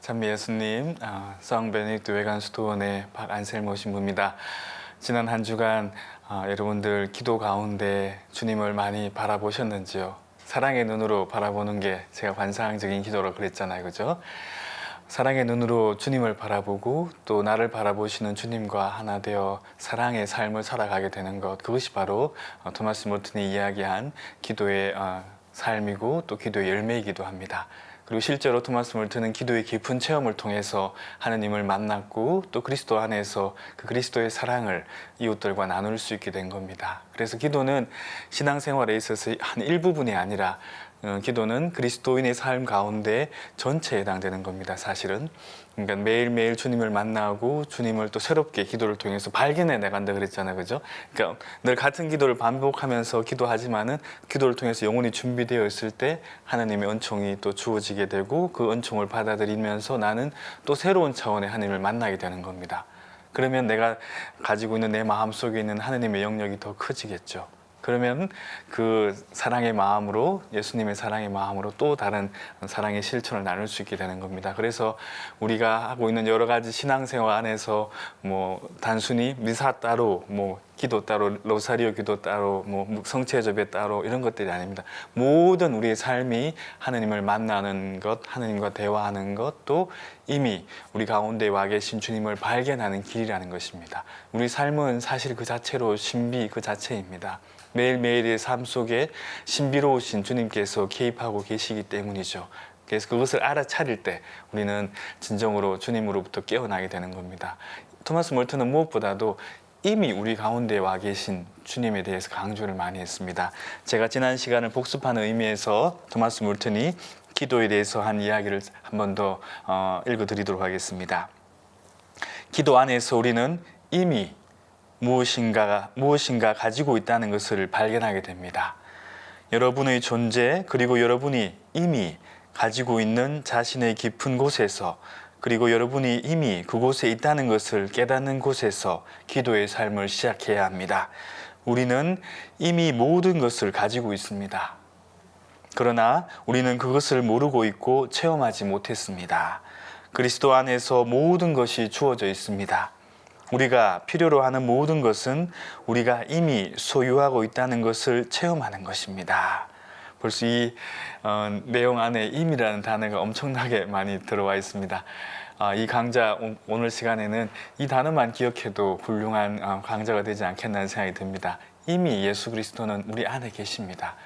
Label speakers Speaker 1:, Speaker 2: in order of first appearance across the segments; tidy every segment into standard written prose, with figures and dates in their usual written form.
Speaker 1: 찬미 예수님, 성 베네딕트 외관 수도원의 박안셀모 신부입니다. 지난 한 주간 여러분들 기도 가운데 주님을 많이 바라보셨는지요? 사랑의 눈으로 바라보는 게 제가 관상적인 기도로 그랬잖아요, 그죠? 사랑의 눈으로 주님을 바라보고 또 나를 바라보시는 주님과 하나 되어 사랑의 삶을 살아가게 되는 것, 그것이 바로 토마스 몰튼이 이야기한 기도의 삶이고 또 기도의 열매이기도 합니다. 그리고 실제로 토마스 몰튼은 기도의 깊은 체험을 통해서 하느님을 만났고 또 그리스도 안에서 그 그리스도의 사랑을 이웃들과 나눌 수 있게 된 겁니다. 그래서 기도는 신앙생활에 있어서 한 일부분이 아니라 기도는 그리스도인의 삶 가운데 전체에 해당되는 겁니다, 사실은. 그러니까 매일매일 주님을 만나고 주님을 또 새롭게 기도를 통해서 발견해 나간다 그랬잖아요, 그죠? 그러니까 늘 같은 기도를 반복하면서 기도하지만은 기도를 통해서 영혼이 준비되어 있을 때 하나님의 은총이 또 주어지게 되고 그 은총을 받아들이면서 나는 또 새로운 차원의 하나님을 만나게 되는 겁니다. 그러면 내가 가지고 있는 내 마음 속에 있는 하나님의 영역이 더 커지겠죠. 그러면 그 사랑의 마음으로, 예수님의 사랑의 마음으로 또 다른 사랑의 실천을 나눌 수 있게 되는 겁니다. 그래서 우리가 하고 있는 여러 가지 신앙생활 안에서 단순히 미사 따로, 기도 따로, 로사리오 기도 따로, 성체접에 따로 이런 것들이 아닙니다. 모든 우리의 삶이 하느님을 만나는 것, 하느님과 대화하는 것, 또 이미 우리 가운데 와 계신 주님을 발견하는 길이라는 것입니다. 우리 삶은 사실 그 자체로 신비 그 자체입니다. 매일매일의 삶 속에 신비로우신 주님께서 개입하고 계시기 때문이죠. 그래서 그것을 알아차릴 때 우리는 진정으로 주님으로부터 깨어나게 되는 겁니다. 토마스 몰튼은 무엇보다도 이미 우리 가운데 와 계신 주님에 대해서 강조를 많이 했습니다. 제가 지난 시간을 복습하는 의미에서 토마스 몰튼이 기도에 대해서 한 이야기를 한 번 더 읽어드리도록 하겠습니다. 기도 안에서 우리는 이미 무엇인가 가지고 있다는 것을 발견하게 됩니다. 여러분의 존재, 그리고 여러분이 이미 가지고 있는 자신의 깊은 곳에서, 그리고 여러분이 이미 그곳에 있다는 것을 깨닫는 곳에서 기도의 삶을 시작해야 합니다. 우리는 이미 모든 것을 가지고 있습니다. 그러나 우리는 그것을 모르고 있고 체험하지 못했습니다. 그리스도 안에서 모든 것이 주어져 있습니다. 우리가 필요로 하는 모든 것은 우리가 이미 소유하고 있다는 것을 체험하는 것입니다. 벌써 이 내용 안에 임이라는 단어가 엄청나게 많이 들어와 있습니다. 이 강좌 오늘 시간에는 이 단어만 기억해도 훌륭한 강좌가 되지 않겠나는 생각이 듭니다. 이미 예수 그리스도는 우리 안에 계십니다.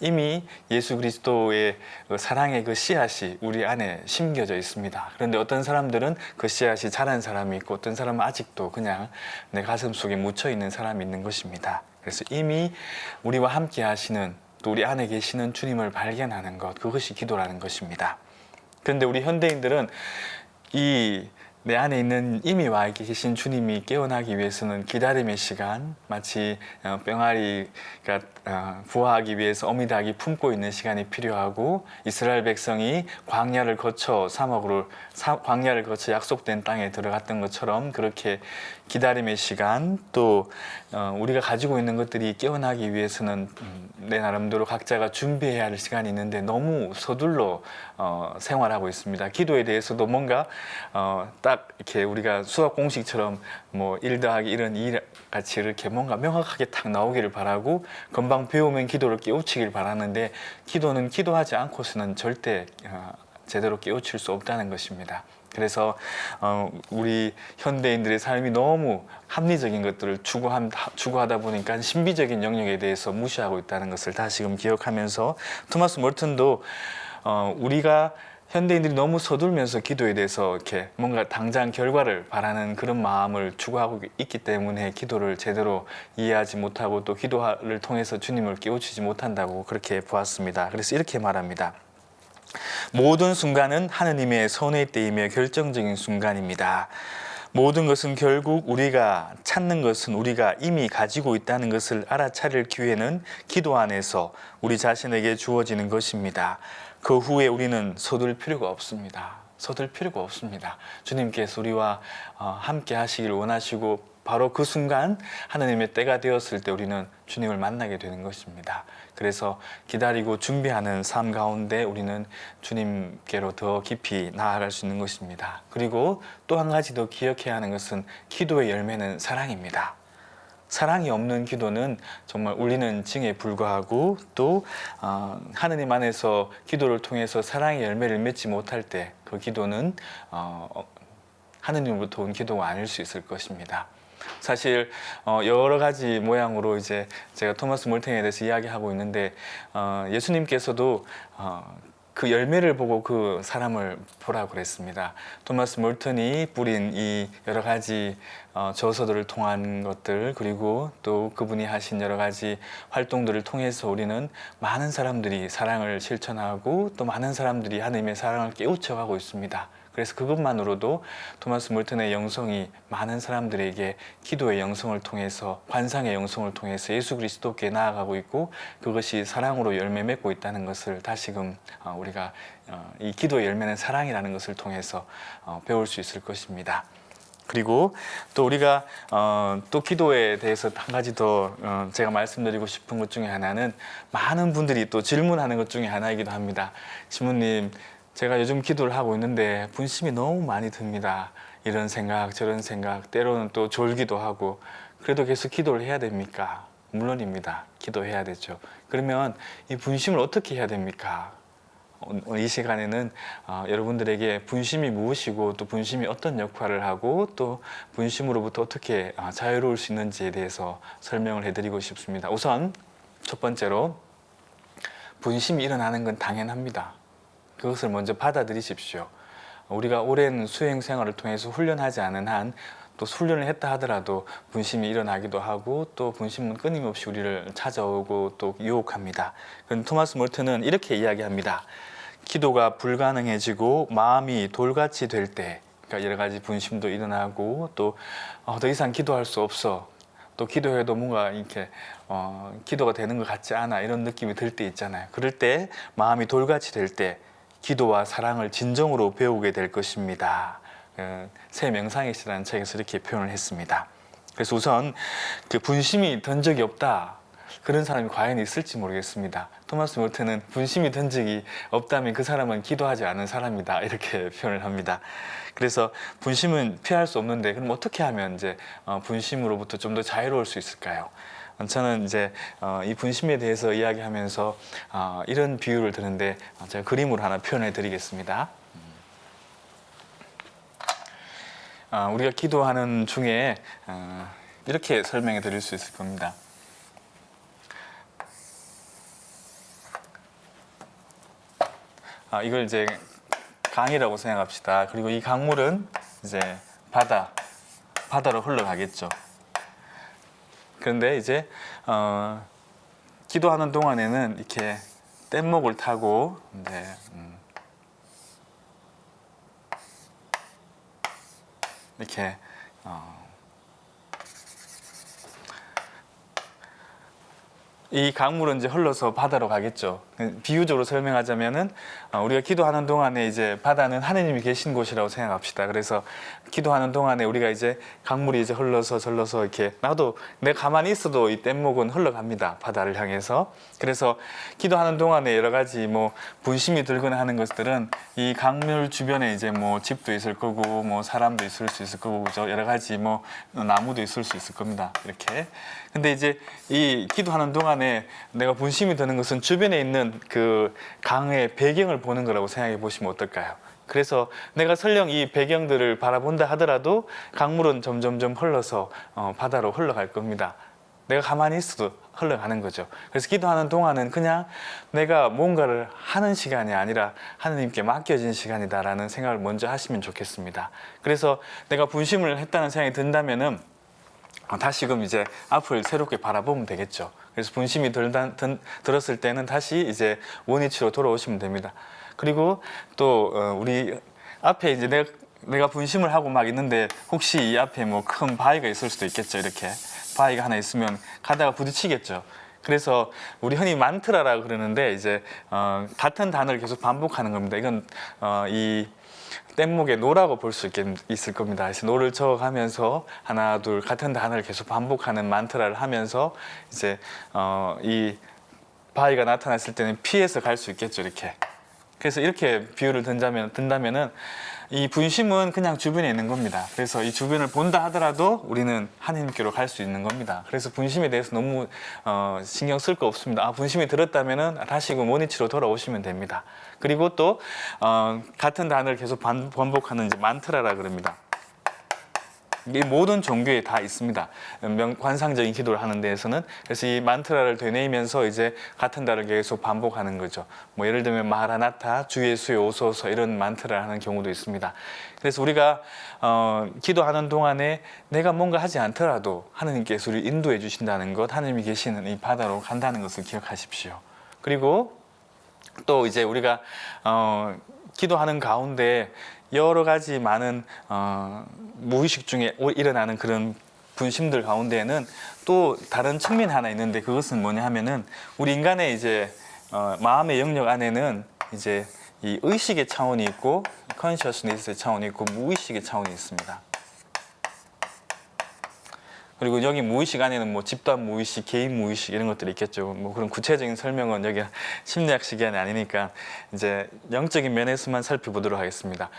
Speaker 1: 이미 예수 그리스도의 사랑의 그 씨앗이 우리 안에 심겨져 있습니다. 그런데 어떤 사람들은 그 씨앗이 자란 사람이 있고 어떤 사람은 아직도 그냥 내 가슴 속에 묻혀 있는 사람이 있는 것입니다. 그래서 이미 우리와 함께 하시는, 또 우리 안에 계시는 주님을 발견하는 것, 그것이 기도라는 것입니다. 그런데 우리 현대인들은 내 안에 있는 이미 와 계신 주님이 깨어나기 위해서는 기다림의 시간, 마치 병아리가 부화하기 위해서 어미닭이 품고 있는 시간이 필요하고, 이스라엘 백성이 광야를 거쳐 광야를 거쳐 약속된 땅에 들어갔던 것처럼 그렇게 기다림의 시간, 또 우리가 가지고 있는 것들이 깨어나기 위해서는 내 나름대로 각자가 준비해야 할 시간이 있는데 너무 서둘러 생활하고 있습니다. 기도에 대해서도 뭔가 딱 이렇게 우리가 수학 공식처럼 1 더하기 1은 2 같이 이렇게 뭔가 명확하게 딱 나오기를 바라고 금방 배우면 기도를 깨우치길 바라는데, 기도는 기도하지 않고서는 절대 제대로 깨우칠 수 없다는 것입니다. 그래서 우리 현대인들의 삶이 너무 합리적인 것들을 추구하다 보니까 신비적인 영역에 대해서 무시하고 있다는 것을 다시금 기억하면서, 토마스 몰튼도 우리가 현대인들이 너무 서둘면서 기도에 대해서 이렇게 뭔가 당장 결과를 바라는 그런 마음을 추구하고 있기 때문에 기도를 제대로 이해하지 못하고 또 기도를 통해서 주님을 깨우치지 못한다고 그렇게 보았습니다. 그래서 이렇게 말합니다. 모든 순간은 하느님의 선의 때이며 결정적인 순간입니다. 모든 것은 결국 우리가 찾는 것은 우리가 이미 가지고 있다는 것을 알아차릴 기회는 기도 안에서 우리 자신에게 주어지는 것입니다. 그 후에 우리는 서둘 필요가 없습니다. 서둘 필요가 없습니다. 주님께서 우리와 함께 하시길 원하시고 바로 그 순간 하나님의 때가 되었을 때 우리는 주님을 만나게 되는 것입니다. 그래서 기다리고 준비하는 삶 가운데 우리는 주님께로 더 깊이 나아갈 수 있는 것입니다. 그리고 또 한 가지 더 기억해야 하는 것은 기도의 열매는 사랑입니다. 사랑이 없는 기도는 정말 울리는 징에 불과하고 또 하느님 안에서 기도를 통해서 사랑의 열매를 맺지 못할 때 그 기도는 하느님으로부터 온 기도가 아닐 수 있을 것입니다. 사실 여러 가지 모양으로 이제 제가 토마스 몰탱에 대해서 이야기하고 있는데 예수님께서도 그 열매를 보고 그 사람을 보라고 그랬습니다. 토마스 몰턴이 뿌린 이 여러 가지 저서들을 통한 것들, 그리고 또 그분이 하신 여러 가지 활동들을 통해서 우리는 많은 사람들이 사랑을 실천하고 또 많은 사람들이 하나님의 사랑을 깨우쳐가고 있습니다. 그래서 그것만으로도 토마스 몰턴의 영성이 많은 사람들에게 기도의 영성을 통해서, 관상의 영성을 통해서 예수 그리스도께 나아가고 있고, 그것이 사랑으로 열매 맺고 있다는 것을 다시금 우리가 이 기도의 열매는 사랑이라는 것을 통해서 배울 수 있을 것입니다. 그리고 또 우리가 또 기도에 대해서 한 가지 더 제가 말씀드리고 싶은 것 중에 하나는, 많은 분들이 또 질문하는 것 중에 하나이기도 합니다. 신부님, 제가 요즘 기도를 하고 있는데 분심이 너무 많이 듭니다. 이런 생각 저런 생각, 때로는 또 졸기도 하고, 그래도 계속 기도를 해야 됩니까? 물론입니다. 기도해야 되죠. 그러면 이 분심을 어떻게 해야 됩니까? 이 시간에는 여러분들에게 분심이 무엇이고 또 분심이 어떤 역할을 하고 또 분심으로부터 어떻게 자유로울 수 있는지에 대해서 설명을 해드리고 싶습니다. 우선 첫 번째로, 분심이 일어나는 건 당연합니다. 그것을 먼저 받아들이십시오. 우리가 오랜 수행 생활을 통해서 훈련하지 않은 한, 또 훈련을 했다 하더라도 분심이 일어나기도 하고, 또 분심은 끊임없이 우리를 찾아오고 또 유혹합니다. 그런데 토마스 몰턴은 이렇게 이야기합니다. 기도가 불가능해지고 마음이 돌같이 될 때, 그러니까 여러 가지 분심도 일어나고 또 더 이상 기도할 수 없어, 또 기도해도 뭔가 이렇게 기도가 되는 것 같지 않아, 이런 느낌이 들 때 있잖아요. 그럴 때, 마음이 돌같이 될 때 기도와 사랑을 진정으로 배우게 될 것입니다. 새 명상의 시라는 책에서 이렇게 표현을 했습니다. 그래서 우선 그 분심이 든 적이 없다, 그런 사람이 과연 있을지 모르겠습니다. 토마스 몰턴은 분심이 든 적이 없다면 그 사람은 기도하지 않은 사람이다, 이렇게 표현을 합니다. 그래서 분심은 피할 수 없는데, 그럼 어떻게 하면 이제 분심으로부터 좀 더 자유로울 수 있을까요? 저는 이제 이 분심에 대해서 이야기하면서 이런 비유를 드는데, 제가 그림으로 하나 표현해 드리겠습니다. 우리가 기도하는 중에 이렇게 설명해 드릴 수 있을 겁니다. 이걸 이제 강이라고 생각합시다. 그리고 이 강물은 이제 바다로 흘러가겠죠. 그런데 이제 기도하는 동안에는 이렇게 뗏목을 타고 이제 이렇게 이 강물은 이제 흘러서 바다로 가겠죠. 비유적으로 설명하자면은 우리가 기도하는 동안에 이제 바다는 하느님이 계신 곳이라고 생각합시다. 그래서 기도하는 동안에 우리가 이제 강물이 이제 흘러서 절러서 이렇게, 나도 내가 가만히 있어도 이 뗏목은 흘러갑니다, 바다를 향해서. 그래서 기도하는 동안에 여러 가지 뭐 분심이 들거나 하는 것들은 이 강물 주변에 이제 뭐 집도 있을 거고 뭐 사람도 있을 수 있을 거고, 그죠? 여러 가지 뭐 나무도 있을 수 있을 겁니다, 이렇게. 근데 이제 이 기도하는 동안에 내가 분심이 드는 것은 주변에 있는 그 강의 배경을 보는 거라고 생각해 보시면 어떨까요? 그래서 내가 설령 이 배경들을 바라본다 하더라도 강물은 점점점 흘러서 바다로 흘러갈 겁니다. 내가 가만히 있어도 흘러가는 거죠. 그래서 기도하는 동안은 그냥 내가 뭔가를 하는 시간이 아니라 하느님께 맡겨진 시간이다라는 생각을 먼저 하시면 좋겠습니다. 그래서 내가 분심을 했다는 생각이 든다면은 다시금 이제 앞을 새롭게 바라보면 되겠죠. 그래서 분심이 들었을 때는 다시 이제 원위치로 돌아오시면 됩니다. 그리고 또 우리 앞에 이제 내가 분심을 하고 막 있는데, 혹시 이 앞에 뭐 큰 바위가 있을 수도 있겠죠. 이렇게 바위가 하나 있으면 가다가 부딪히겠죠. 그래서 우리 흔히 만트라라고 그러는데, 이제 같은 단어를 계속 반복하는 겁니다. 이건 이 뗏목의 노라고 볼 수 있을 겁니다. 그래서 노를 저어가면서 하나 둘 같은 단어를 계속 반복하는 만트라를 하면서 이제 이 바위가 나타났을 때는 피해서 갈 수 있겠죠, 이렇게. 그래서 이렇게 비유를 든다면은 이 분심은 그냥 주변에 있는 겁니다. 그래서 이 주변을 본다 하더라도 우리는 하나님께로 갈 수 있는 겁니다. 그래서 분심에 대해서 너무 신경 쓸 거 없습니다. 분심이 들었다면은 다시 그 원위치로 돌아오시면 됩니다. 그리고 또 같은 단어를 계속 반복하는 이제 만트라라 그럽니다. 이 모든 종교에 다 있습니다. 관상적인 기도를 하는 데에서는. 그래서 이 만트라를 되뇌이면서 이제 같은 단어를 계속 반복하는 거죠. 뭐 예를 들면 마하라나타, 주 예수의 오소서 이런 만트라를 하는 경우도 있습니다. 그래서 우리가 기도하는 동안에 내가 뭔가 하지 않더라도 하느님께서 우리를 인도해 주신다는 것, 하느님이 계시는 이 바다로 간다는 것을 기억하십시오. 그리고 또 이제 우리가 기도하는 가운데 여러 가지 많은 무의식 중에 일어나는 그런 분심들 가운데에는 또 다른 측면이 하나 있는데, 그것은 뭐냐 하면은 우리 인간의 이제 마음의 영역 안에는 이제 이 의식의 차원이 있고 consciousness의 차원이 있고 무의식의 차원이 있습니다. 그리고 여기 무의식 안에는 뭐 집단 무의식, 개인 무의식 이런 것들이 있겠죠. 뭐 그런 구체적인 설명은 여기 심리학 시간이 아니니까 이제 영적인 면에서만 살펴보도록 하겠습니다.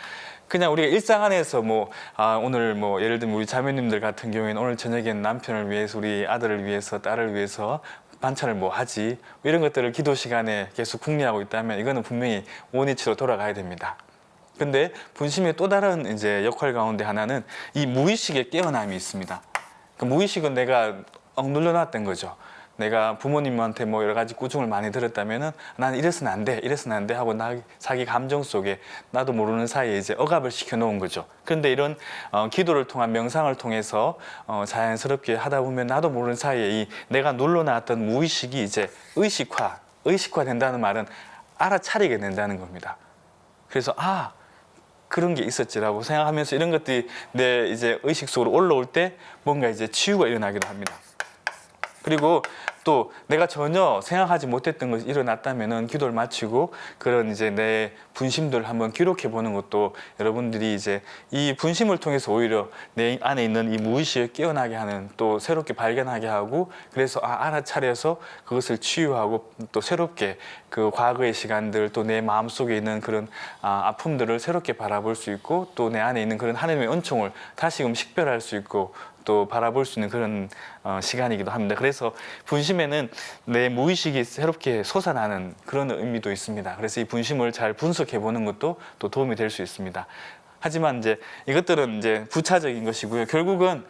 Speaker 1: 그냥 우리가 일상 안에서 오늘 예를 들면 우리 자매님들 같은 경우에는 오늘 저녁엔 남편을 위해서, 우리 아들을 위해서, 딸을 위해서 반찬을 뭐 하지, 이런 것들을 기도 시간에 계속 궁리하고 있다면 이거는 분명히 원위치로 돌아가야 됩니다. 근데 분심의 또 다른 이제 역할 가운데 하나는 이 무의식의 깨어남이 있습니다. 그 무의식은 내가 억눌러 놨던 거죠. 내가 부모님한테 여러 가지 꾸중을 많이 들었다면은 나는 이래서는 안 돼, 이래서는 안 돼 하고 자기 감정 속에 나도 모르는 사이에 이제 억압을 시켜 놓은 거죠. 그런데 이런 기도를 통한 명상을 통해서 자연스럽게 하다 보면 나도 모르는 사이에 이 내가 눌러놨던 무의식이 이제 의식화 된다는 말은 알아차리게 된다는 겁니다. 그래서 그런 게 있었지라고 생각하면서 이런 것들이 내 이제 의식 속으로 올라올 때 뭔가 이제 치유가 일어나기도 합니다. 그리고 또 내가 전혀 생각하지 못했던 것이 일어났다면은 기도를 마치고 그런 이제 내 분심들을 한번 기록해 보는 것도 여러분들이 이제 이 분심을 통해서 오히려 내 안에 있는 이 무의식을 깨어나게 하는, 또 새롭게 발견하게 하고, 그래서 알아차려서 그것을 치유하고 또 새롭게 그 과거의 시간들, 또 내 마음속에 있는 그런 아픔들을 새롭게 바라볼 수 있고, 또 내 안에 있는 그런 하나님의 은총을 다시금 식별할 수 있고 또 바라볼 수 있는 그런 시간이기도 합니다. 그래서 분심에는 내 무의식이 새롭게 솟아나는 그런 의미도 있습니다. 그래서 이 분심을 잘 분석해 보는 것도 또 도움이 될 수 있습니다. 하지만 이제 이것들은 이제 부차적인 것이고요. 결국은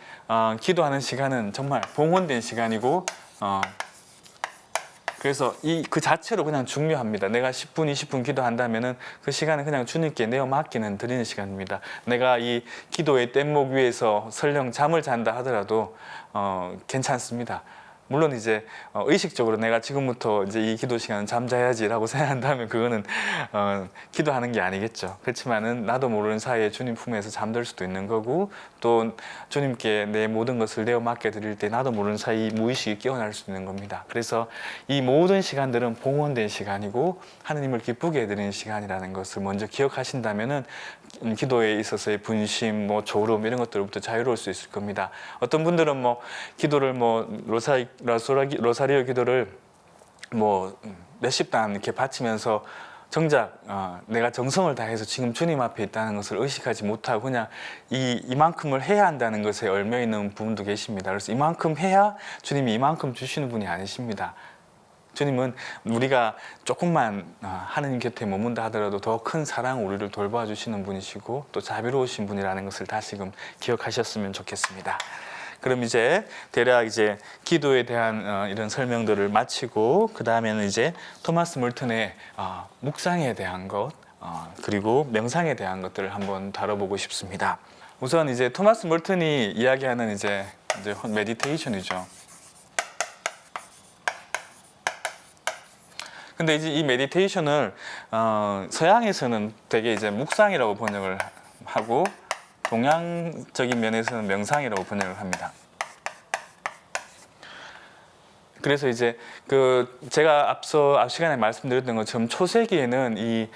Speaker 1: 기도하는 시간은 정말 봉헌된 시간이고, 그래서 그 자체로 그냥 중요합니다. 내가 10분, 20분 기도한다면은 그 시간은 그냥 주님께 내어 맡기는 드리는 시간입니다. 내가 이 기도의 뗏목 위에서 설령 잠을 잔다 하더라도 괜찮습니다. 물론 이제 의식적으로 내가 지금부터 이제 이 기도 시간은 잠자야지라고 생각한다면 그거는 기도하는 게 아니겠죠. 그렇지만은 나도 모르는 사이에 주님 품에서 잠들 수도 있는 거고, 또 주님께 내 모든 것을 내어 맡겨 드릴 때 나도 모르는 사이 무의식이 깨어날 수 있는 겁니다. 그래서 이 모든 시간들은 봉헌된 시간이고 하느님을 기쁘게 해드리는 시간이라는 것을 먼저 기억하신다면은 기도에 있어서의 분심, 졸음 이런 것들로부터 자유로울 수 있을 겁니다. 어떤 분들은 기도를 로사리오 기도를 몇십 단 이렇게 바치면서 정작 내가 정성을 다해서 지금 주님 앞에 있다는 것을 의식하지 못하고 그냥 이만큼을 해야 한다는 것에 얽매 있는 분도 계십니다. 그래서 이만큼 해야 주님이 이만큼 주시는 분이 아니십니다. 주님은 우리가 조금만 하느님 곁에 머문다 하더라도 더 큰 사랑 우리를 돌봐주시는 분이시고 또 자비로우신 분이라는 것을 다시금 기억하셨으면 좋겠습니다. 그럼 이제 대략 이제 기도에 대한 이런 설명들을 마치고 그 다음에는 이제 토마스 몰튼의 묵상에 대한 것 그리고 명상에 대한 것들을 한번 다뤄보고 싶습니다. 우선 이제 토마스 몰튼이 이야기하는 이제 메디테이션이죠. 근데 이제 이 메디테이션을 서양에서는 되게 이제 묵상이라고 번역을 하고 동양적인 면에서는 명상이라고 번역을 합니다. 그래서 이제 제가 앞 시간에 말씀드렸던 것처럼 초세기에는 이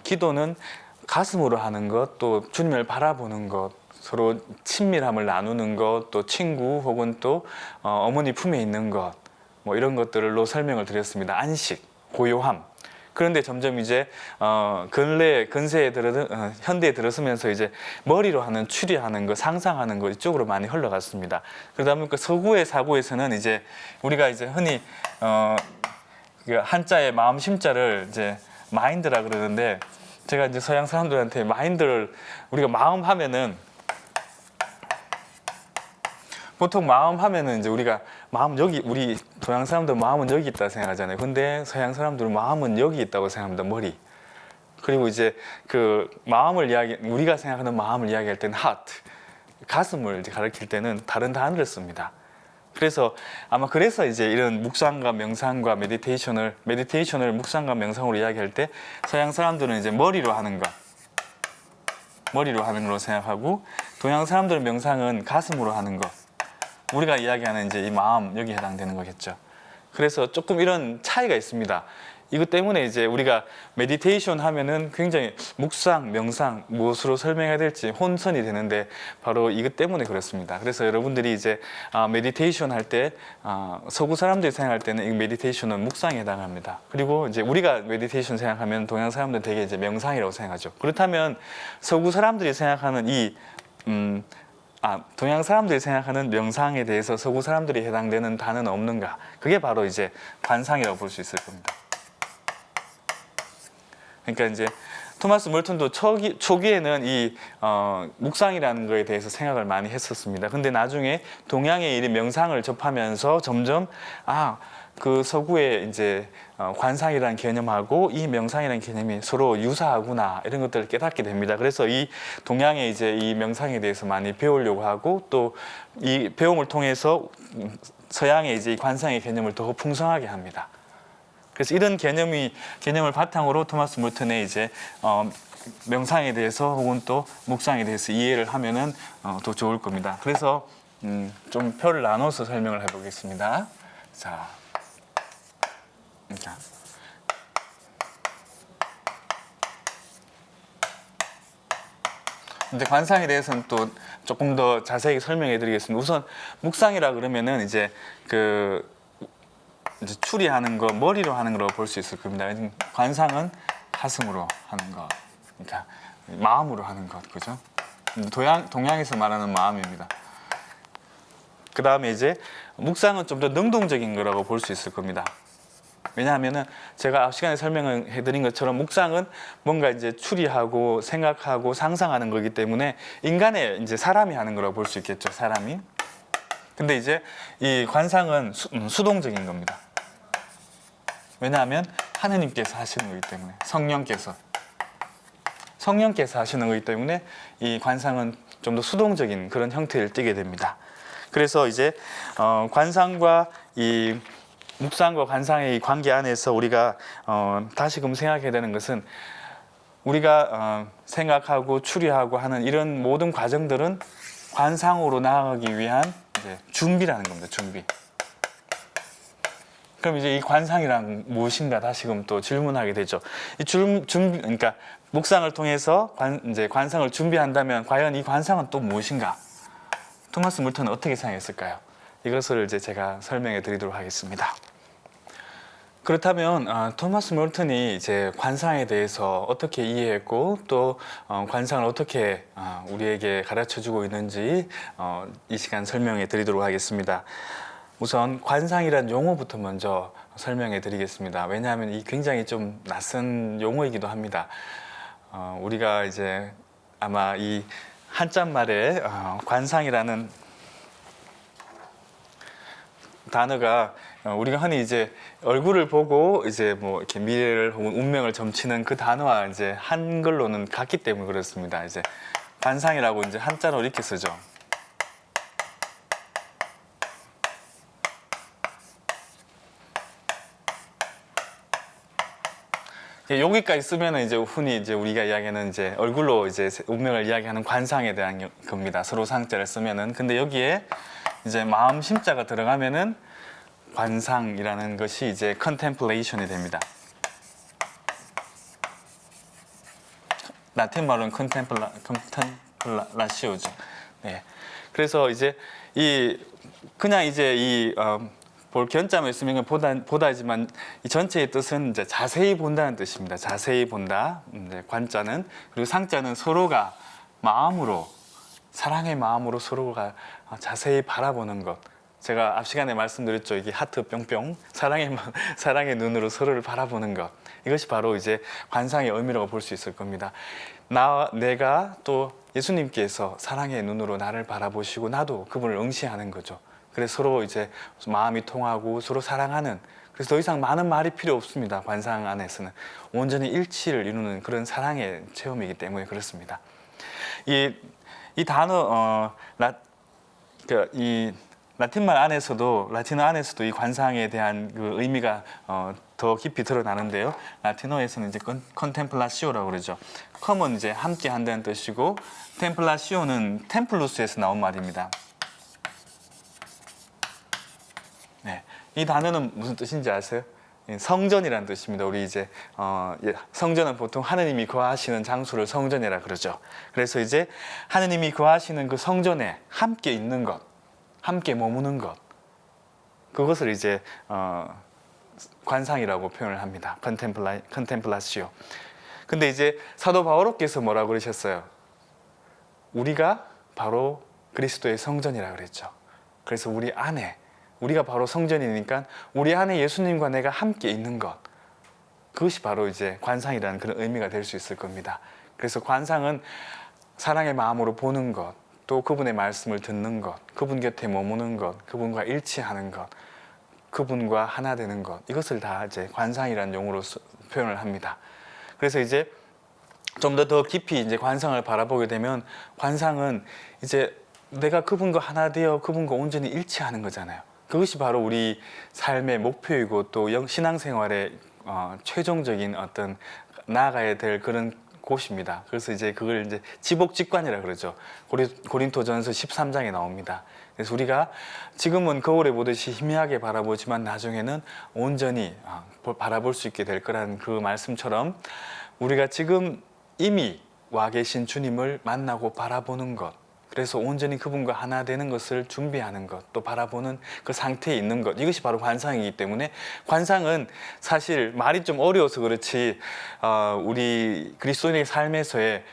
Speaker 1: 기도는 가슴으로 하는 것, 또 주님을 바라보는 것, 서로 친밀함을 나누는 것, 또 친구 혹은 또 어머니 품에 있는 것, 뭐 이런 것들로 설명을 드렸습니다. 안식, 고요함. 그런데 점점 이제 근세에 현대에 들어서면서 이제 머리로 하는 추리하는 거, 상상하는 거 이쪽으로 많이 흘러갔습니다. 그러다 보니까 서구의 사고에서는 이제 우리가 이제 흔히 그 한자의 마음 심자를 이제 마인드라 그러는데, 제가 이제 서양 사람들한테 마인드를 우리가 마음 하면은 보통 마음 하면은 이제 우리가 마음 여기, 우리 동양 사람들 마음은 여기 있다 생각하잖아요. 근데 서양 사람들은 마음은 여기 있다고 생각합니다. 머리. 그리고 이제 그 마음을 우리가 생각하는 마음을 이야기할 때는 heart, 가슴을 이제 가리킬 때는 다른 단어를 씁니다. 그래서 아마 그래서 이제 이런 묵상과 명상과 메디테이션을 묵상과 명상으로 이야기할 때 서양 사람들은 이제 머리로 하는 걸로 생각하고, 동양 사람들은 명상은 가슴으로 하는 거, 우리가 이야기하는 이제 이 마음, 여기에 해당되는 거겠죠. 그래서 조금 이런 차이가 있습니다. 이것 때문에 이제 우리가 메디테이션 하면은 굉장히 묵상, 명상 무엇으로 설명해야 될지 혼선이 되는데, 바로 이것 때문에 그렇습니다. 그래서 여러분들이 이제 메디테이션 할 때 서구 사람들이 생각할 때는 이 메디테이션은 묵상에 해당합니다. 그리고 이제 우리가 메디테이션 생각하면 동양 사람들은 되게 이제 명상이라고 생각하죠. 그렇다면 서구 사람들이 생각하는 동양 사람들이 생각하는 명상에 대해서 서구 사람들이 해당되는 단어는 없는가? 그게 바로 이제 관상이라고 볼 수 있을 겁니다. 그러니까 이제 토마스 멀턴도 초기에는 이 묵상이라는 거에 대해서 생각을 많이 했었습니다. 근데 나중에 동양의 이 명상을 접하면서 점점 그 서구의 이제 관상이라는 개념하고 이 명상이라는 개념이 서로 유사하구나, 이런 것들을 깨닫게 됩니다. 그래서 이 동양의 이제 이 명상에 대해서 많이 배우려고 하고, 또 이 배움을 통해서 서양의 이제 이 관상의 개념을 더 풍성하게 합니다. 그래서 이런 개념을 바탕으로 토마스 멀턴의 이제 명상에 대해서 혹은 또 묵상에 대해서 이해를 하면은 더 좋을 겁니다. 그래서 좀 표를 나눠서 설명을 해보겠습니다. 자, 이제 관상에 대해서는 또 조금 더 자세히 설명해 드리겠습니다. 우선 묵상이라 그러면은 이제 이제 추리하는 거, 머리로 하는 거라고 볼 수 있을 겁니다. 관상은 가슴으로 하는 거, 그러니까 마음으로 하는 것, 그죠? 동양에서 말하는 마음입니다. 그 다음에 이제 묵상은 좀 더 능동적인 거라고 볼 수 있을 겁니다. 왜냐하면은 제가 앞 시간에 설명을 해드린 것처럼 묵상은 뭔가 이제 추리하고 생각하고 상상하는 거기 때문에 인간의 이제 사람이 하는 거라고 볼 수 있겠죠, 사람이. 근데 이제 이 관상은 수동적인 겁니다. 왜냐하면 하느님께서 하시는 거기 때문에, 성령께서 하시는 거기 때문에 이 관상은 좀 더 수동적인 그런 형태를 띠게 됩니다. 그래서 이제 관상과 이 묵상과 관상의 이 관계 안에서 우리가 다시금 생각해야 되는 것은, 우리가 생각하고 추리하고 하는 이런 모든 과정들은 관상으로 나아가기 위한 이제 준비라는 겁니다. 준비. 그럼 이제 이 관상이란 무엇인가 다시금 또 질문하게 되죠. 이 준비, 그러니까 묵상을 통해서 이제 관상을 준비한다면 과연 이 관상은 또 무엇인가? 토마스 멀턴은 어떻게 생각했을까요? 이것을 이제 제가 설명해 드리도록 하겠습니다. 그렇다면 토마스 멀턴이 이제 관상에 대해서 어떻게 이해했고, 또 관상을 어떻게 우리에게 가르쳐주고 있는지 이 시간 설명해 드리도록 하겠습니다. 우선 관상이란 용어부터 먼저 설명해 드리겠습니다. 왜냐하면 이 굉장히 좀 낯선 용어이기도 합니다. 우리가 이제 아마 이 한자말에 관상이라는 단어가 우리가 흔히 이제 얼굴을 보고 이제 뭐 이렇게 미래를 혹은 운명을 점치는 그 단어와 이제 한글로는 같기 때문에 그렇습니다. 이제 관상이라고 이제 한자로 이렇게 쓰죠. 여기까지 쓰면은 이제 흔히 이제 우리가 이야기하는 이제 얼굴로 이제 운명을 이야기하는 관상에 대한 겁니다. 서로 상자를 쓰면은. 근데 여기에 이제 마음 심자가 들어가면은 관상이라는 것이 이제 contemplation이 됩니다. 라틴 말로는 contemplatio죠. 네. 그래서 이제 그냥 이제 볼 견자만 있으면 보다지만 이 전체의 뜻은 이제 자세히 본다는 뜻입니다. 자세히 본다. 이제 관자는, 그리고 상자는 서로가 마음으로, 사랑의 마음으로 서로가 자세히 바라보는 것. 제가 앞 시간에 말씀드렸죠. 이게 하트 뿅뿅, 사랑의 눈으로 서로를 바라보는 것. 이것이 바로 이제 관상의 의미라고 볼 수 있을 겁니다. 내가 또 예수님께서 사랑의 눈으로 나를 바라보시고 나도 그분을 응시하는 거죠. 그래서 서로 이제 마음이 통하고 서로 사랑하는, 그래서 더 이상 많은 말이 필요 없습니다. 관상 안에서는 온전히 일치를 이루는 그런 사랑의 체험이기 때문에 그렇습니다. 이 단어 이 라틴말 안에서도, 라틴어 안에서도 이 관상에 대한 그 의미가 더 깊이 드러나는데요. 라틴어에서는 이제 컨템플라시오라고 그러죠. 컴은 이제 함께 한다는 뜻이고, 템플라시오는 템플루스에서 나온 말입니다. 네, 이 단어는 무슨 뜻인지 아세요? 성전이라는 뜻입니다. 우리 이제 성전은 보통 하느님이 거하시는 장소를 성전이라 그러죠. 그래서 이제 하느님이 거하시는 그 성전에 함께 있는 것, 함께 머무는 것, 그것을 이제 관상이라고 표현을 합니다. 컨템플라시오. 근데 이제 사도 바오로께서 뭐라 그러셨어요? 우리가 바로 그리스도의 성전이라 그랬죠. 그래서 우리 안에, 우리가 바로 성전이니까 우리 안에 예수님과 내가 함께 있는 것, 그것이 바로 이제 관상이라는 그런 의미가 될 수 있을 겁니다. 그래서 관상은 사랑의 마음으로 보는 것, 또 그분의 말씀을 듣는 것, 그분 곁에 머무는 것, 그분과 일치하는 것, 그분과 하나 되는 것, 이것을 다 이제 관상이라는 용어로 표현을 합니다. 그래서 이제 좀 더 깊이 이제 관상을 바라보게 되면, 관상은 이제 내가 그분과 하나 되어 그분과 온전히 일치하는 거잖아요. 그것이 바로 우리 삶의 목표이고 또 신앙생활의 최종적인 어떤 나아가야 될 그런 곳입니다. 그래서 이제 그걸 이제 지복직관이라 그러죠. 고린토전서 13장에 나옵니다. 그래서 우리가 지금은 거울에 보듯이 희미하게 바라보지만 나중에는 온전히 바라볼 수 있게 될 거라는 그 말씀처럼, 우리가 지금 이미 와 계신 주님을 만나고 바라보는 것, 그래서 온전히 그분과 하나 되는 것을 준비하는 것, 또 바라보는 그 상태에 있는 것, 이것이 바로 관상이기 때문에, 관상은 사실 말이 좀 어려워서 그렇지 우리 그리스도인의 삶에서의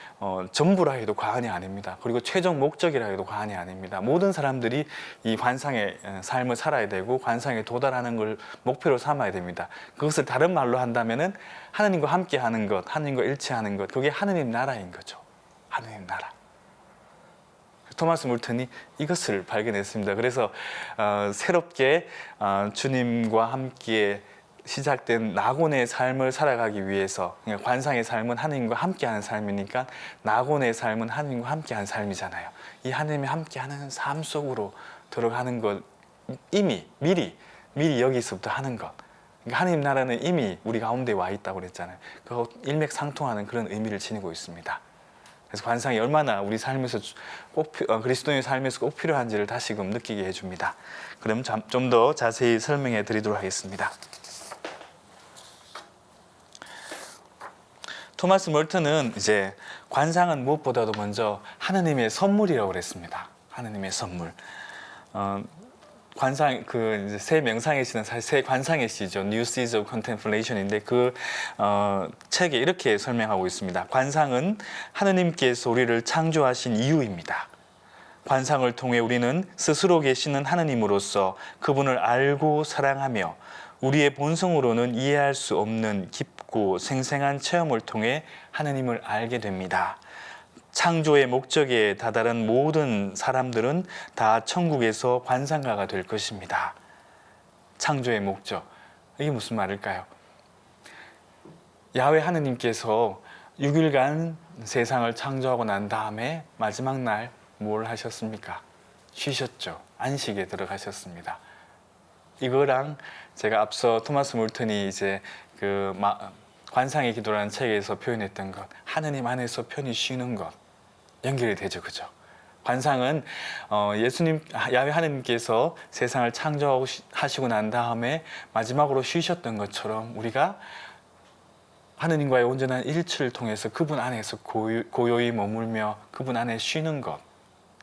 Speaker 1: 전부라 해도 과언이 아닙니다. 그리고 최종 목적이라 해도 과언이 아닙니다. 모든 사람들이 이 관상의 삶을 살아야 되고 관상에 도달하는 걸 목표로 삼아야 됩니다. 그것을 다른 말로 한다면은 하느님과 함께 하는 것, 하느님과 일치하는 것, 그게 하느님 나라인 거죠. 하느님 나라. 토마스 물턴이 이것을 발견했습니다. 그래서 새롭게 주님과 함께 시작된 낙원의 삶을 살아가기 위해서, 그러니까 관상의 삶은 하느님과 함께하는 삶이니까 낙원의 삶은 하느님과 함께하는 삶이잖아요. 이 하느님이 함께하는 삶 속으로 들어가는 것, 이미 미리 여기서부터 하는 것. 그러니까 하느님 나라는 이미 우리 가운데 와 있다고 그랬잖아요. 그거 일맥상통하는 그런 의미를 지니고 있습니다. 그래서 관상이 얼마나 우리 삶에서 그리스도인의 삶에서 꼭 필요한지를 다시금 느끼게 해줍니다. 그럼 좀 더 자세히 설명해 드리도록 하겠습니다. 토마스 멀턴은 이제 관상은 무엇보다도 먼저 하느님의 선물이라고 그랬습니다. 하느님의 선물. 관상, 이제 새 명상의 시는 사실 새 관상의 시죠. New Seeds of Contemplation인데 그 책에 이렇게 설명하고 있습니다. 관상은 하느님께서 우리를 창조하신 이유입니다. 관상을 통해 우리는 스스로 계시는 하느님으로서 그분을 알고 사랑하며 우리의 본성으로는 이해할 수 없는 깊고 생생한 체험을 통해 하느님을 알게 됩니다. 창조의 목적에 다다른 모든 사람들은 다 천국에서 관상가가 될 것입니다. 창조의 목적, 이게 무슨 말일까요? 야훼 하느님께서 6일간 세상을 창조하고 난 다음에 마지막 날 뭘 하셨습니까? 쉬셨죠. 안식에 들어가셨습니다. 이거랑 제가 앞서 토마스 몰턴이 이제 관상의 기도라는 책에서 표현했던 것, 하느님 안에서 편히 쉬는 것, 연결이 되죠. 그죠? 관상은 야훼 하느님께서 세상을 창조하시고 난 다음에 마지막으로 쉬셨던 것처럼 우리가 하느님과의 온전한 일치를 통해서 그분 안에서 고요히 머물며 그분 안에 쉬는 것,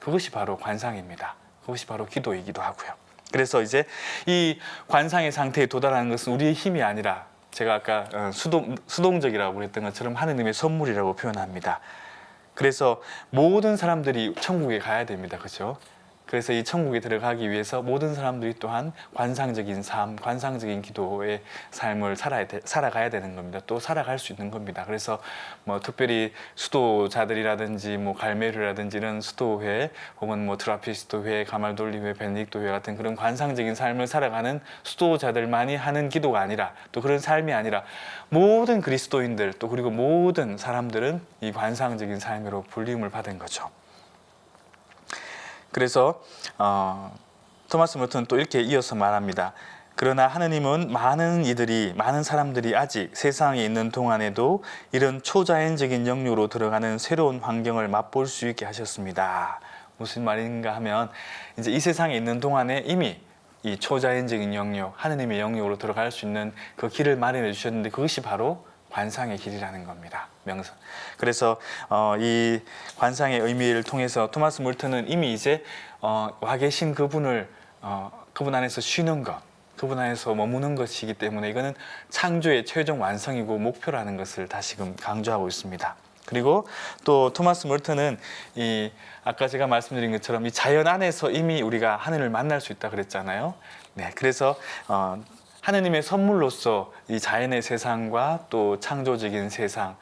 Speaker 1: 그것이 바로 관상입니다. 그것이 바로 기도이기도 하고요. 그래서 이제 이 관상의 상태에 도달하는 것은 우리의 힘이 아니라 제가 아까 수동적이라고 그랬던 것처럼 하느님의 선물이라고 표현합니다. 그래서 모든 사람들이 천국에 가야 됩니다. 그렇죠? 그래서 이 천국에 들어가기 위해서 모든 사람들이 또한 관상적인 삶, 관상적인 기도의 삶을 살아가야 되는 겁니다. 또 살아갈 수 있는 겁니다. 그래서 뭐 특별히 수도자들이라든지 뭐 갈메르라든지 이런 수도회 혹은 뭐 트라피스트회, 가말돌리회, 벤딕토회 같은 그런 관상적인 삶을 살아가는 수도자들만이 하는 기도가 아니라 또 그런 삶이 아니라 모든 그리스도인들 또 그리고 모든 사람들은 이 관상적인 삶으로 불림을 받은 거죠. 그래서 토마스 몰턴은 또 이렇게 이어서 말합니다. 그러나 하느님은 많은 사람들이 아직 세상에 있는 동안에도 이런 초자연적인 영역으로 들어가는 새로운 환경을 맛볼 수 있게 하셨습니다. 무슨 말인가 하면 이제 이 세상에 있는 동안에 이미 이 초자연적인 영역, 하느님의 영역으로 들어갈 수 있는 그 길을 마련해 주셨는데 그것이 바로 관상의 길이라는 겁니다. 명상. 그래서 이 관상의 의미를 통해서 토마스 몰턴은 이미 이제 와 계신 그분을 그분 안에서 쉬는 것, 그분 안에서 머무는 것이기 때문에 이거는 창조의 최종 완성이고 목표라는 것을 다시금 강조하고 있습니다. 그리고 또 토마스 몰턴은 이 아까 제가 말씀드린 것처럼 이 자연 안에서 이미 우리가 하늘을 만날 수 있다 그랬잖아요. 네, 그래서 하느님의 선물로서 이 자연의 세상과 또 창조적인 세상,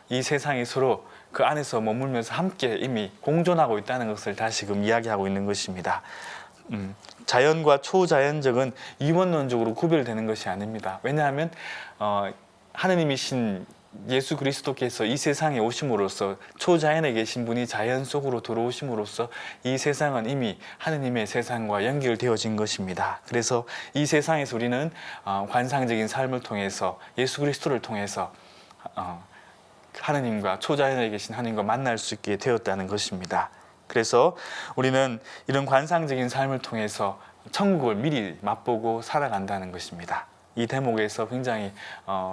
Speaker 1: 이 세상이 서로 그 안에서 머물면서 함께 이미 공존하고 있다는 것을 다시금 이야기하고 있는 것입니다. 자연과 초자연적은 이원론적으로 구별되는 것이 아닙니다. 왜냐하면 하느님이신 예수 그리스도께서 이 세상에 오심으로써 초자연에 계신 분이 자연 속으로 들어오심으로써 이 세상은 이미 하느님의 세상과 연결되어진 것입니다. 그래서 이 세상에서 우리는 관상적인 삶을 통해서 예수 그리스도를 통해서 하느님과 초자연에 계신 하느님과 만날 수 있게 되었다는 것입니다. 그래서 우리는 이런 관상적인 삶을 통해서 천국을 미리 맛보고 살아간다는 것입니다. 이 대목에서 굉장히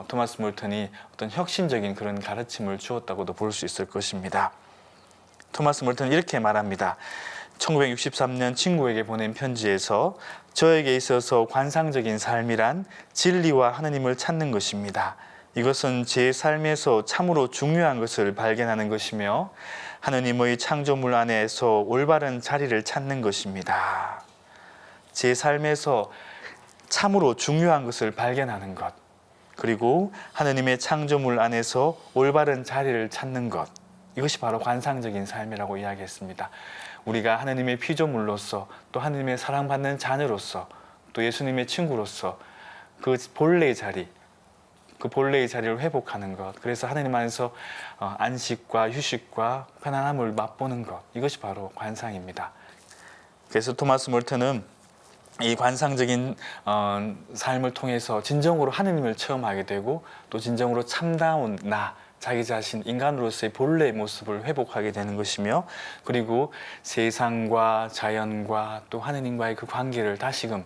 Speaker 1: 토마스 몰턴이 어떤 혁신적인 그런 가르침을 주었다고도 볼 수 있을 것입니다. 토마스 몰턴은 이렇게 말합니다. 1963년 친구에게 보낸 편지에서 저에게 있어서 관상적인 삶이란 진리와 하느님을 찾는 것입니다. 이것은 제 삶에서 참으로 중요한 것을 발견하는 것이며 하느님의 창조물 안에서 올바른 자리를 찾는 것입니다. 제 삶에서 참으로 중요한 것을 발견하는 것, 그리고 하느님의 창조물 안에서 올바른 자리를 찾는 것, 이것이 바로 관상적인 삶이라고 이야기했습니다. 우리가 하느님의 피조물로서 또 하느님의 사랑받는 자녀로서 또 예수님의 친구로서 그 본래의 자리, 그 본래의 자리를 회복하는 것, 그래서 하느님 안에서 안식과 휴식과 편안함을 맛보는 것, 이것이 바로 관상입니다. 그래서 토마스 몰턴은 이 관상적인 삶을 통해서 진정으로 하느님을 체험하게 되고 또 진정으로 참다운 자기 자신, 인간으로서의 본래의 모습을 회복하게 되는 것이며 그리고 세상과 자연과 또 하느님과의 그 관계를 다시금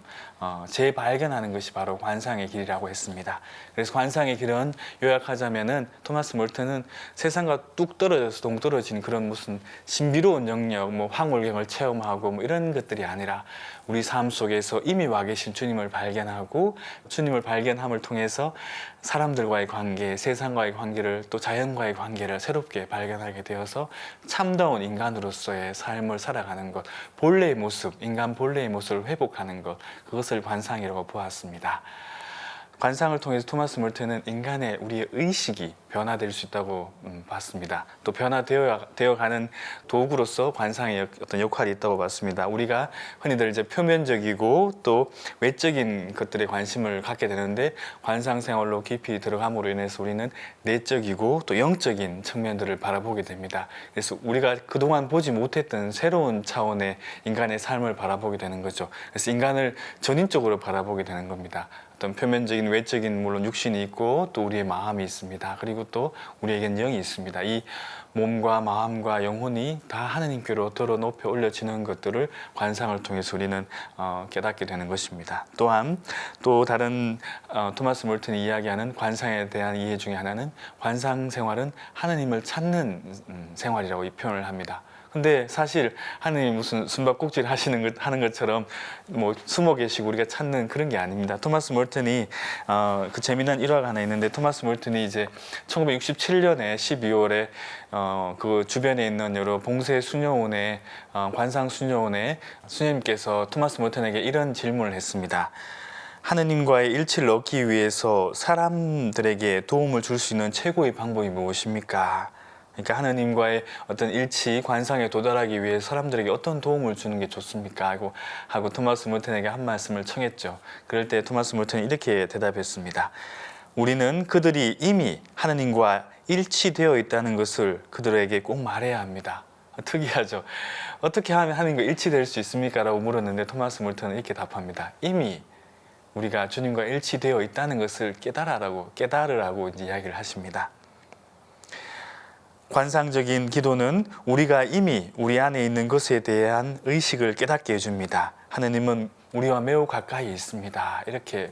Speaker 1: 재발견하는 것이 바로 관상의 길이라고 했습니다. 그래서 관상의 길은 요약하자면은 토마스 몰턴은 세상과 뚝 떨어져서 동떨어진 그런 무슨 신비로운 영역, 뭐 황홀경을 체험하고 뭐 이런 것들이 아니라 우리 삶 속에서 이미 와 계신 주님을 발견하고 주님을 발견함을 통해서 사람들과의 관계, 세상과의 관계를 또 자연과의 관계를 새롭게 발견하게 되어서 참다운 인간으로서의 삶을 살아가는 것, 본래의 모습, 인간 본래의 모습을 회복하는 것, 그것을 관상이라고 보았습니다. 관상을 통해서 토마스 몰턴은 인간의 우리의 의식이 변화될 수 있다고 봤습니다. 또 변화되어가는 도구로서 관상의 어떤 역할이 있다고 봤습니다. 우리가 흔히들 이제 표면적이고 또 외적인 것들에 관심을 갖게 되는데 관상 생활로 깊이 들어감으로 인해서 우리는 내적이고 또 영적인 측면들을 바라보게 됩니다. 그래서 우리가 그동안 보지 못했던 새로운 차원의 인간의 삶을 바라보게 되는 거죠. 그래서 인간을 전인적으로 바라보게 되는 겁니다. 어떤 표면적인 외적인 물론 육신이 있고 또 우리의 마음이 있습니다. 그리고 또 우리에겐 영이 있습니다. 이 몸과 마음과 영혼이 다 하느님께로 들어 높여 올려지는 것들을 관상을 통해서 우리는 깨닫게 되는 것입니다. 또한 또 다른 토마스 몰턴이 이야기하는 관상에 대한 이해 중에 하나는 관상 생활은 하느님을 찾는 생활이라고 이 표현을 합니다. 근데 사실 하느님 무슨 숨바꼭질 하는 것처럼 뭐 숨어 계시고 우리가 찾는 그런 게 아닙니다. 토마스 몰튼이 그 재미난 일화가 하나 있는데, 토마스 몰튼이 이제 1967년에 12월에 그 주변에 있는 여러 봉쇄 수녀원의 관상 수녀원의 수녀님께서 토마스 몰튼에게 이런 질문을 했습니다. 하느님과의 일치를 얻기 위해서 사람들에게 도움을 줄 수 있는 최고의 방법이 무엇입니까? 그러니까 하느님과의 어떤 일치, 관상에 도달하기 위해 사람들에게 어떤 도움을 주는 게 좋습니까? 하고 토마스 몰튼에게 한 말씀을 청했죠. 그럴 때 토마스 몰튼이 이렇게 대답했습니다. 우리는 그들이 이미 하느님과 일치되어 있다는 것을 그들에게 꼭 말해야 합니다. 특이하죠. 어떻게 하면 하느님과 일치될 수 있습니까? 라고 물었는데 토마스 몰튼은 이렇게 답합니다. 이미 우리가 주님과 일치되어 있다는 것을 깨달으라고 이제 이야기를 하십니다. 관상적인 기도는 우리가 이미 우리 안에 있는 것에 대한 의식을 깨닫게 해줍니다. 하느님은 우리와 매우 가까이 있습니다. 이렇게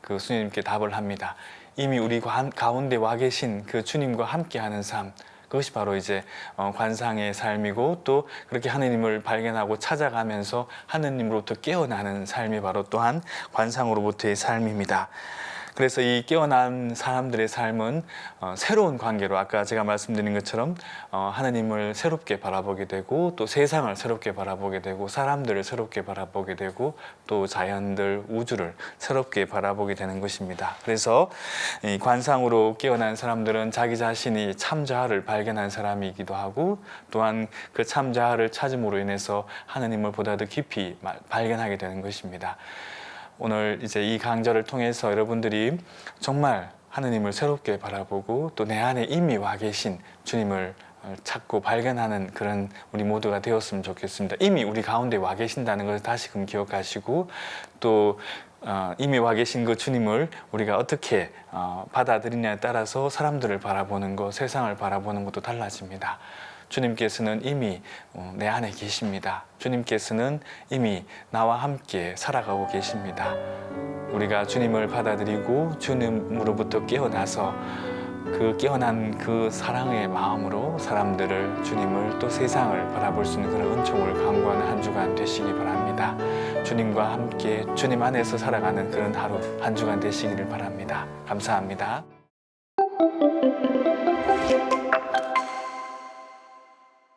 Speaker 1: 그 수님께 답을 합니다. 이미 우리 가운데 와 계신 그 주님과 함께하는 삶, 그것이 바로 이제 관상의 삶이고, 또 그렇게 하느님을 발견하고 찾아가면서 하느님으로부터 깨어나는 삶이 바로 또한 관상으로부터의 삶입니다. 그래서 이 깨어난 사람들의 삶은 새로운 관계로, 아까 제가 말씀드린 것처럼 하느님을 새롭게 바라보게 되고, 또 세상을 새롭게 바라보게 되고, 사람들을 새롭게 바라보게 되고, 또 자연들, 우주를 새롭게 바라보게 되는 것입니다. 그래서 이 관상으로 깨어난 사람들은 자기 자신이 참 자아를 발견한 사람이기도 하고, 또한 그 참 자아를 찾음으로 인해서 하느님을 보다 더 깊이 발견하게 되는 것입니다. 오늘 이제 이 강좌를 통해서 여러분들이 정말 하느님을 새롭게 바라보고, 또 내 안에 이미 와 계신 주님을 찾고 발견하는 그런 우리 모두가 되었으면 좋겠습니다. 이미 우리 가운데 와 계신다는 것을 다시금 기억하시고, 또 이미 와 계신 그 주님을 우리가 어떻게 받아들이냐에 따라서 사람들을 바라보는 것, 세상을 바라보는 것도 달라집니다. 주님께서는 이미 내 안에 계십니다. 주님께서는 이미 나와 함께 살아가고 계십니다. 우리가 주님을 받아들이고 주님으로부터 깨어나서 그 깨어난 그 사랑의 마음으로 사람들을, 주님을, 또 세상을 바라볼 수 있는 그런 은총을 강구하는 한 주간 되시기 바랍니다. 주님과 함께 주님 안에서 살아가는 그런 하루, 한 주간 되시기를 바랍니다. 감사합니다.